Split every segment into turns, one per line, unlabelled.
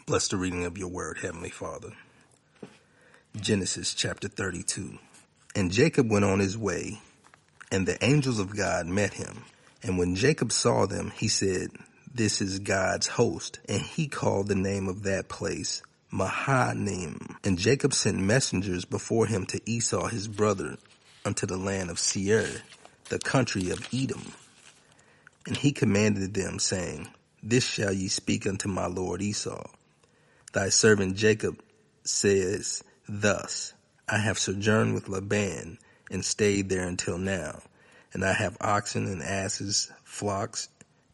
Bless the reading of your word, Heavenly Father. Genesis chapter 32. And Jacob went on his way, and the angels of God met him. And when Jacob saw them, he said, "This is God's host." And he called the name of that place Mahanaim. And Jacob sent messengers before him to Esau his brother unto the land of Seir, the country of Edom. And he commanded them, saying, "This shall ye speak unto my lord Esau. Thy servant Jacob says thus, I have sojourned with Laban and stayed there until now. And I have oxen and asses, flocks,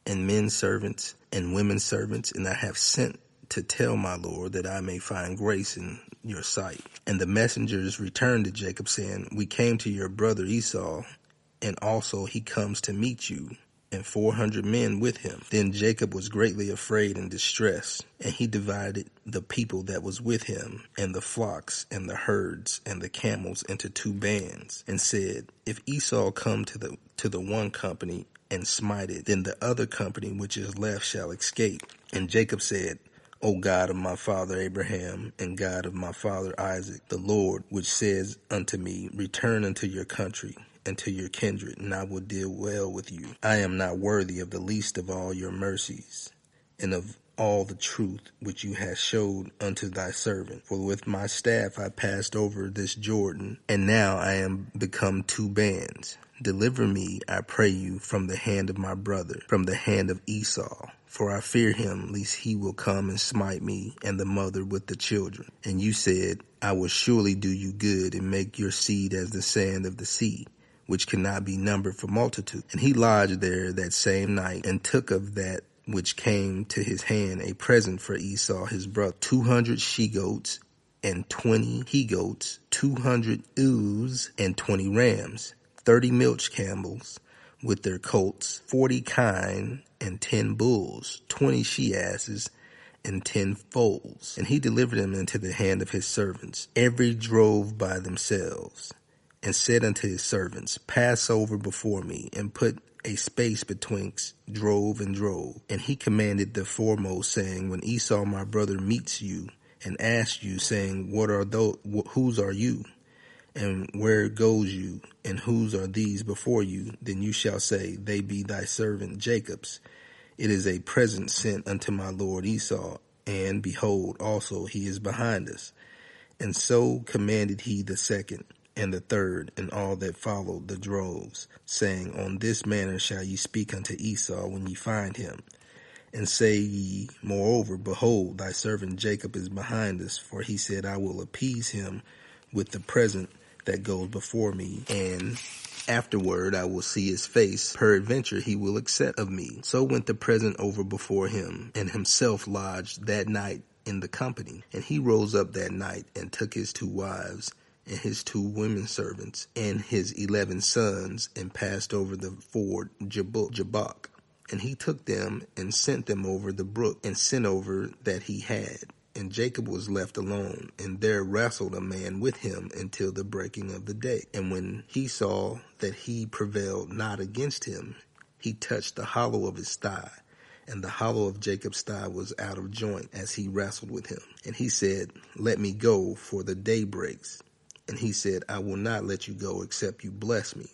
and men servants and women servants, and I have sent to tell my lord that I may find grace in your sight." And the messengers returned to Jacob, saying, "We came to your brother Esau, and also he comes to meet you, and 400 men with him." Then Jacob was greatly afraid and distressed, and he divided the people that was with him, and the flocks, and the herds, and the camels into 2 bands, and said, "If Esau come to the one company and smite it, then the other company which is left shall escape." And Jacob said, "O God of my father Abraham, and God of my father Isaac, the Lord which says unto me, Return unto your country and to your kindred, and I will deal well with you. I am not worthy of the least of all your mercies, and of all the truth which you have showed unto thy servant. For with my staff I passed over this Jordan, and now I am become 2 bands. Deliver me, I pray you, from the hand of my brother, from the hand of Esau. For I fear him, lest he will come and smite me and the mother with the children. And you said, I will surely do you good, and make your seed as the sand of the sea, which cannot be numbered for multitude." And he lodged there that same night, and took of that which came to his hand a present for Esau his brother, 200 she-goats, and 20 he-goats, 200 ewes, and 20 rams, 30 milch camels with their colts, 40 kine, and 10 bulls, 20 she-asses, and 10 foals. And he delivered them into the hand of his servants, every drove by themselves, and said unto his servants, "Pass over before me, and put a space betwixt drove and drove." And he commanded the foremost, saying, "When Esau my brother meets you, and asks you, saying, What are those? Whose are you? And where goes you? And whose are these before you? Then you shall say, They be thy servant Jacob's. It is a present sent unto my lord Esau, and behold, also he is behind us." And so commanded he the second, and the third, and all that followed the droves, saying, "On this manner shall ye speak unto Esau when ye find him. And say ye, Moreover, behold, thy servant Jacob is behind us, for he said, I will appease him with the present that goes before me, and afterward I will see his face. Peradventure he will accept of me." So went the present over before him, and himself lodged that night in the company. And he rose up that night, and took his 2 wives, and his 2 women servants, and his 11 sons, and passed over the ford Jabbok. And he took them, and sent them over the brook, and sent over that he had. And Jacob was left alone, and there wrestled a man with him until the breaking of the day. And when he saw that he prevailed not against him, he touched the hollow of his thigh, and the hollow of Jacob's thigh was out of joint as he wrestled with him. And he said, "Let me go, for the day breaks." And he said, "I will not let you go, except you bless me."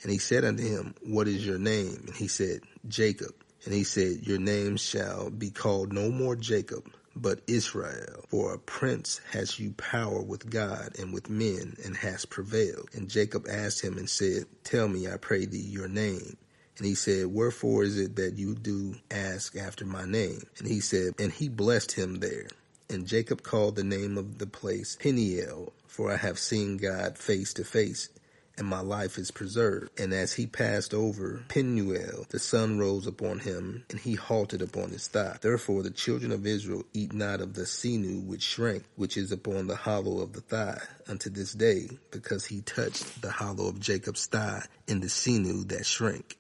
And he said unto him, "What is your name?" And he said, "Jacob." And he said, "Your name shall be called no more Jacob, but Israel. For a prince has you power with God and with men, and has prevailed." And Jacob asked him and said, "Tell me, I pray thee, your name." And he said, "Wherefore is it that you do ask after my name?" And he said, and he blessed him there. And Jacob called the name of the place Peniel, for I have seen God face to face, and my life is preserved. And as he passed over Penuel, the sun rose upon him, and he halted upon his thigh. Therefore the children of Israel eat not of the sinew which shrank, which is upon the hollow of the thigh, unto this day, because he touched the hollow of Jacob's thigh in the sinew that shrank.